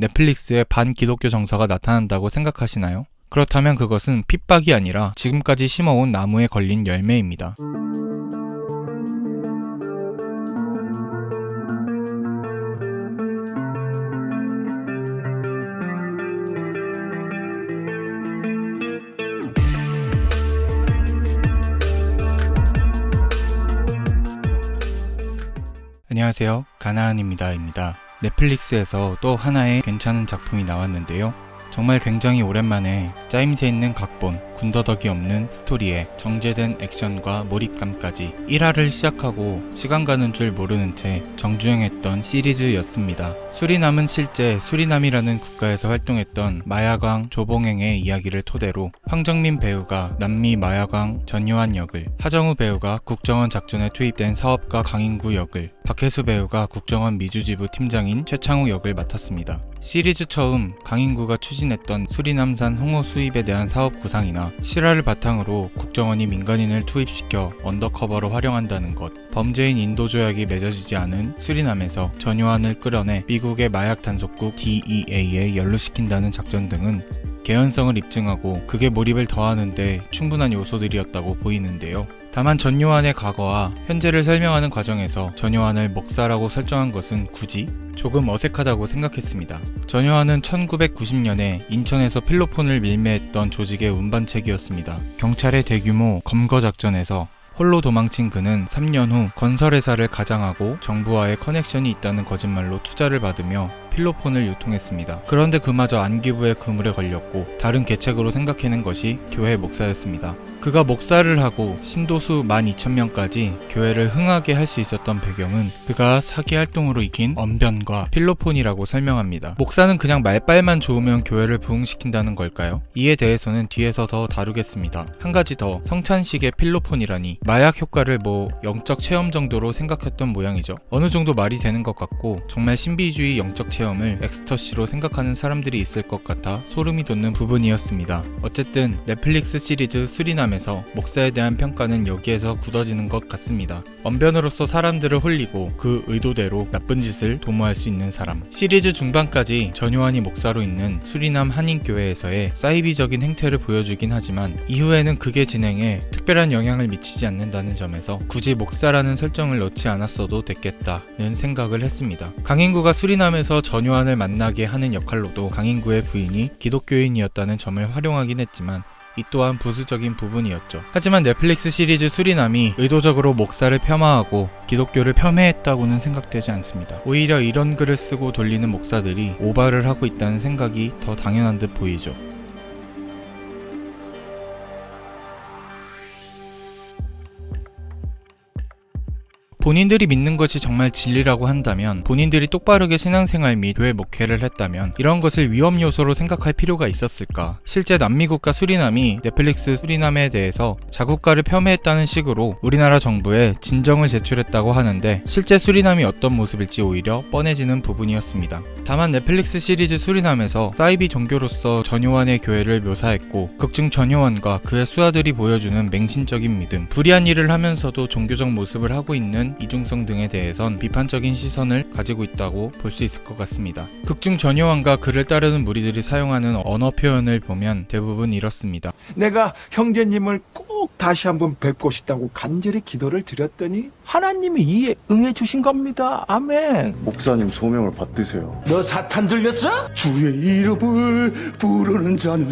넷플릭스에 반기독교 정서가 나타난다고 생각하시나요? 그렇다면 그것은 핍박이 아니라 지금까지 심어온 나무에 걸린 열매입니다. 안녕하세요. 가나안입니다입니다. 넷플릭스에서 또 하나의 괜찮은 작품이 나왔는데요. 정말 굉장히 오랜만에 짜임새 있는 각본, 군더더기 없는 스토리에 정제된 액션과 몰입감까지 1화를 시작하고 시간 가는 줄 모르는 채 정주행했던 시리즈였습니다. 수리남은 실제 수리남이라는 국가에서 활동했던 마야광 조봉행의 이야기를 토대로 황정민 배우가 남미 마야광 전요한 역을, 하정우 배우가 국정원 작전에 투입된 사업가 강인구 역을, 박혜수 배우가 국정원 미주지부 팀장인 최창욱 역을 맡았습니다. 시리즈 처음 강인구가 추진했던 수리남산 홍어 수입에 대한 사업 구상이나 실화를 바탕으로 국정원이 민간인을 투입시켜 언더커버로 활용한다는 것, 범죄인 인도 조약이 맺어지지 않은 수리남에서 전요한을 끌어내 미국의 마약 단속국 DEA에 연루시킨다는 작전 등은 개연성을 입증하고 극의 몰입을 더하는데 충분한 요소들이었다고 보이는데요. 다만 전요한의 과거와 현재를 설명하는 과정에서 전요한을 목사라고 설정한 것은 굳이 조금 어색하다고 생각했습니다. 전요한은 1990년에 인천에서 필로폰을 밀매했던 조직의 운반책이었습니다. 경찰의 대규모 검거 작전에서 홀로 도망친 그는 3년 후 건설회사를 가장하고 정부와의 커넥션이 있다는 거짓말로 투자를 받으며 필로폰을 유통했습니다. 그런데 그마저 안기부의 그물에 걸렸고 다른 계책으로 생각해낸 것이 교회 목사였습니다. 그가 목사를 하고 신도수 12,000명까지 교회를 흥하게 할 수 있었던 배경은 그가 사기 활동으로 익힌 언변과 필로폰이라고 설명합니다. 목사는 그냥 말빨만 좋으면 교회를 부흥시킨다는 걸까요? 이에 대해서는 뒤에서 더 다루겠습니다. 한 가지 더, 성찬식의 필로폰이라니 마약 효과를 영적 체험 정도로 생각했던 모양이죠. 어느 정도 말이 되는 것 같고 정말 신비주의 영적 체험을 엑스터시로 생각하는 사람들이 있을 것 같아 소름이 돋는 부분이었습니다. 어쨌든 넷플릭스 시리즈 수리남에서 목사에 대한 평가는 여기에서 굳어지는 것 같습니다. 언변으로서 사람들을 홀리고 그 의도대로 나쁜 짓을 도모할 수 있는 사람. 시리즈 중반까지 전요한이 목사로 있는 수리남 한인교회에서의 사이비적인 행태를 보여주긴 하지만 이후에는 극의 진행에 특별한 영향을 미치지 않는다는 점에서 굳이 목사라는 설정을 넣지 않았어도 됐겠다는 생각을 했습니다. 강인구가 수리남에서 전요한을 만나게 하는 역할로도 강인구의 부인이 기독교인이었다는 점을 활용하긴 했지만 이 또한 부수적인 부분이었죠. 하지만 넷플릭스 시리즈 수리남이 의도적으로 목사를 폄하하고 기독교를 폄훼했다고는 생각되지 않습니다. 오히려 이런 글을 쓰고 돌리는 목사들이 오바를 하고 있다는 생각이 더 당연한 듯 보이죠. 본인들이 믿는 것이 정말 진리라고 한다면, 본인들이 똑바르게 신앙생활 및 교회 목회를 했다면 이런 것을 위험 요소로 생각할 필요가 있었을까? 실제 남미국가 수리남이 넷플릭스 수리남에 대해서 자국가를 폄훼했다는 식으로 우리나라 정부에 진정을 제출했다고 하는데 실제 수리남이 어떤 모습일지 오히려 뻔해지는 부분이었습니다. 다만 넷플릭스 시리즈 수리남에서 사이비 종교로서 전요한의 교회를 묘사했고 극중 전요한과 그의 수하들이 보여주는 맹신적인 믿음, 불의한 일을 하면서도 종교적 모습을 하고 있는 이중성 등에 대해선 비판적인 시선을 가지고 있다고 볼 수 있을 것 같습니다. 극중 전요한과 그를 따르는 무리들이 사용하는 언어 표현을 보면 대부분 이렇습니다. 내가 형제님을 꼭 다시 한번 뵙고 싶다고 간절히 기도를 드렸더니 하나님이 이에 응해 주신 겁니다. 아멘. 목사님 소명을 받드세요. 너 사탄 들렸어? 주의 이름을 부르는 자는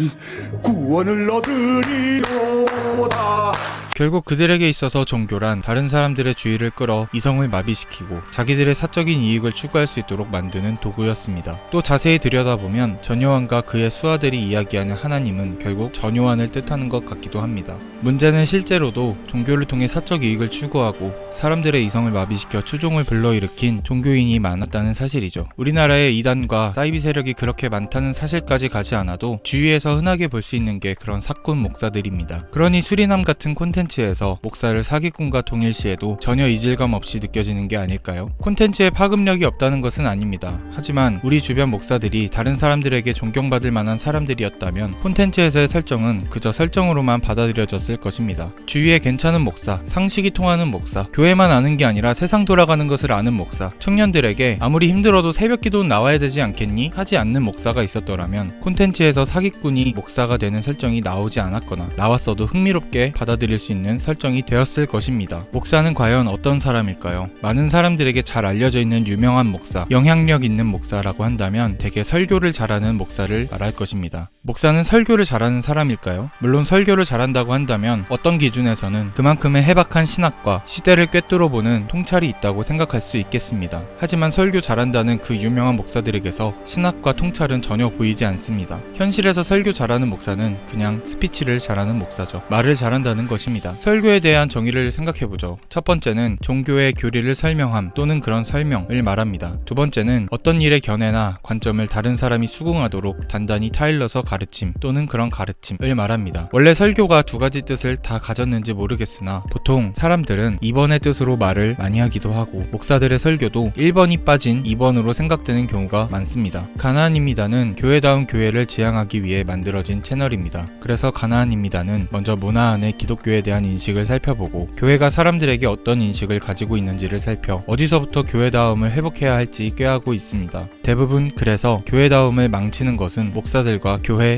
구원을 얻으리로다. 결국 그들에게 있어서 종교란 다른 사람들의 주의를 끌어 이성을 마비시키고 자기들의 사적인 이익을 추구할 수 있도록 만드는 도구였습니다. 또 자세히 들여다보면 전요한과 그의 수하들이 이야기하는 하나님은 결국 전요한을 뜻하는 것 같기도 합니다. 문제는 실제로도 종교를 통해 사적 이익을 추구하고 사람들의 이성을 마비시켜 추종을 불러일으킨 종교인이 많았다는 사실이죠. 우리나라에 이단과 사이비 세력이 그렇게 많다는 사실까지 가지 않아도 주위에서 흔하게 볼 수 있는 게 그런 사꾼 목사들입니다. 그러니 수리남 같은 콘텐츠 콘텐츠에서 목사를 사기꾼과 동일시해도 전혀 이질감 없이 느껴지는 게 아닐까요? 콘텐츠에 파급력이 없다는 것은 아닙니다. 하지만 우리 주변 목사들이 다른 사람들에게 존경받을 만한 사람들이었다면 콘텐츠에서의 설정은 그저 설정으로만 받아들여졌을 것입니다. 주위에 괜찮은 목사, 상식이 통하는 목사, 교회만 아는 게 아니라 세상 돌아가는 것을 아는 목사, 청년들에게 아무리 힘들어도 새벽 기도는 나와야 되지 않겠니? 하지 않는 목사가 있었더라면 콘텐츠에서 사기꾼이 목사가 되는 설정이 나오지 않았거나 나왔어도 흥미롭게 받아들일 수 있는 설정이 되었을 것입니다. 목사는 과연 어떤 사람일까요? 많은 사람들에게 잘 알려져 있는 유명한 목사, 영향력 있는 목사라고 한다면 대개 설교를 잘하는 목사를 말할 것입니다. 목사는 설교를 잘하는 사람일까요? 물론 설교를 잘한다고 한다면 어떤 기준에서는 그만큼의 해박한 신학과 시대를 꿰뚫어보는 통찰이 있다고 생각할 수 있겠습니다. 하지만 설교 잘한다는 그 유명한 목사들에게서 신학과 통찰은 전혀 보이지 않습니다. 현실에서 설교 잘하는 목사는 그냥 스피치를 잘하는 목사죠. 말을 잘한다는 것입니다. 설교에 대한 정의를 생각해보죠. 첫 번째는 종교의 교리를 설명함 또는 그런 설명을 말합니다. 두 번째는 어떤 일의 견해나 관점을 다른 사람이 수긍하도록 단단히 타일러서 가르침 또는 그런 가르침을 말합니다. 원래 설교가 두 가지 뜻을 다 가졌는지 모르겠으나 보통 사람들은 2번의 뜻으로 말을 많이 하기도 하고 목사들의 설교도 1번이 빠진 2번으로 생각되는 경우가 많습니다. 가나안입니다는 교회다운 교회를 지향하기 위해 만들어진 채널입니다. 그래서 가나안입니다는 먼저 문화 안에 기독교에 대한 인식을 살펴보고 교회가 사람들에게 어떤 인식을 가지고 있는지를 살펴 어디서부터 교회다움을 회복해야 할지 꾀하고 있습니다. 대부분 그래서 교회다움을 망치는 것은 목사들과 교회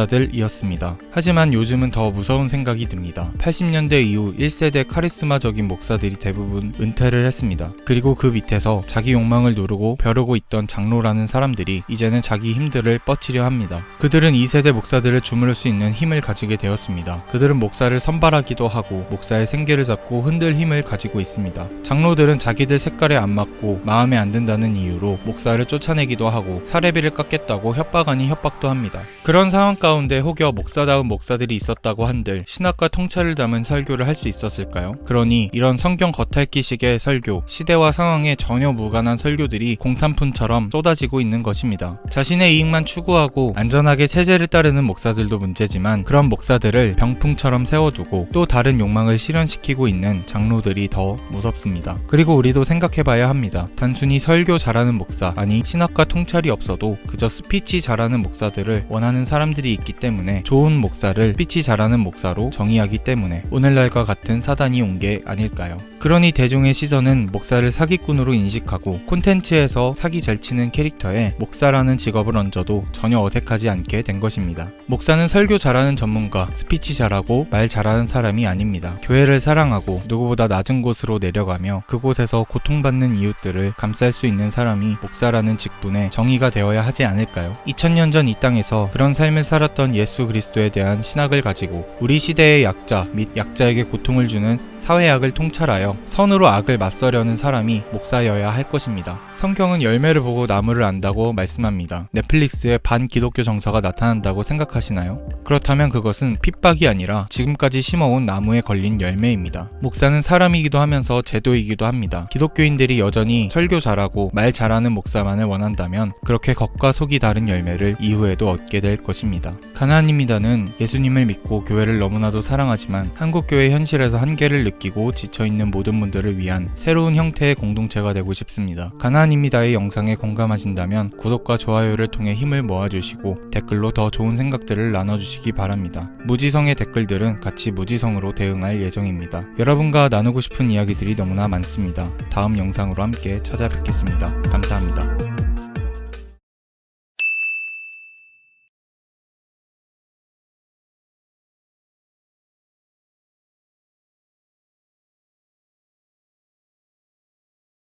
지도자들이었습니다. 하지만 요즘은 더 무서운 생각이 듭니다. 80년대 이후 1세대 카리스마적인 목사들이 대부분 은퇴를 했습니다. 그리고 그 밑에서 자기 욕망을 누르고 벼르고 있던 장로라는 사람들이 이제는 자기 힘들을 뻗치려 합니다. 그들은 2세대 목사들을 주무를 수 있는 힘을 가지게 되었습니다. 그들은 목사를 선발하기도 하고 목사의 생계를 잡고 흔들 힘을 가지고 있습니다. 장로들은 자기들 색깔에 안 맞고 마음에 안 든다는 이유로 목사를 쫓아내기도 하고 사례비를 깎겠다고 협박 아닌 협박도 합니다. 그런 상황 가운데 혹여 목사다운 목사들이 있었다고 한들 신학과 통찰을 담은 설교를 할 수 있었을까요? 그러니 이런 성경 겉핥기식의 설교, 시대와 상황에 전혀 무관한 설교들이 공산품처럼 쏟아지고 있는 것입니다. 자신의 이익만 추구하고 안전하게 체제를 따르는 목사들도 문제지만 그런 목사들을 병풍처럼 세워두고 또 다른 욕망을 실현시키고 있는 장로들이 더 무섭습니다. 그리고 우리도 생각해봐야 합니다. 단순히 설교 잘하는 목사, 아니 신학과 통찰이 없어도 그저 스피치 잘하는 목사들을 원하는 사람들이 있기 때문에 좋은 목사를 스피치 잘하는 목사로 정의하기 때문에 오늘날과 같은 사단이 온 게 아닐까요? 그러니 대중의 시선은 목사를 사기꾼으로 인식하고 콘텐츠에서 사기 잘 치는 캐릭터에 목사라는 직업을 얹어도 전혀 어색하지 않게 된 것입니다. 목사는 설교 잘하는 전문가, 스피치 잘하고 말 잘하는 사람이 아닙니다. 교회를 사랑하고 누구보다 낮은 곳으로 내려가며 그곳에서 고통받는 이웃들을 감쌀 수 있는 사람이 목사라는 직분에 정의가 되어야 하지 않을까요? 2000년 전 이 땅에서 그런 삶을 살았던 예수 그리스도에 대한 신학을 가지고 우리 시대의 약자 및 약자에게 고통을 주는 사회악을 통찰하여 선으로 악을 맞서려는 사람이 목사여야 할 것입니다. 성경은 열매를 보고 나무를 안다고 말씀합니다. 넷플릭스에 반기독교 정서가 나타난다고 생각하시나요? 그렇다면 그것은 핍박이 아니라 지금까지 심어온 나무에 걸린 열매입니다. 목사는 사람이기도 하면서 제도이기도 합니다. 기독교인들이 여전히 설교 잘하고 말 잘하는 목사만을 원한다면 그렇게 겉과 속이 다른 열매를 이후에도 얻게 될 것입니다. 가나안입니다는 예수님을 믿고 교회를 너무나도 사랑하지만 한국교회 현실에서 한계를 느끼고 지쳐있는 모든 분들을 위한 새로운 형태의 공동체가 되고 싶습니다. 가나안입니다의 영상에 공감하신다면 구독과 좋아요를 통해 힘을 모아주시고 댓글로 더 좋은 생각들을 나눠주시기 바랍니다. 무지성의 댓글들은 같이 무지성으로 대응할 예정입니다. 여러분과 나누고 싶은 이야기들이 너무나 많습니다. 다음 영상으로 함께 찾아뵙겠습니다. 감사합니다.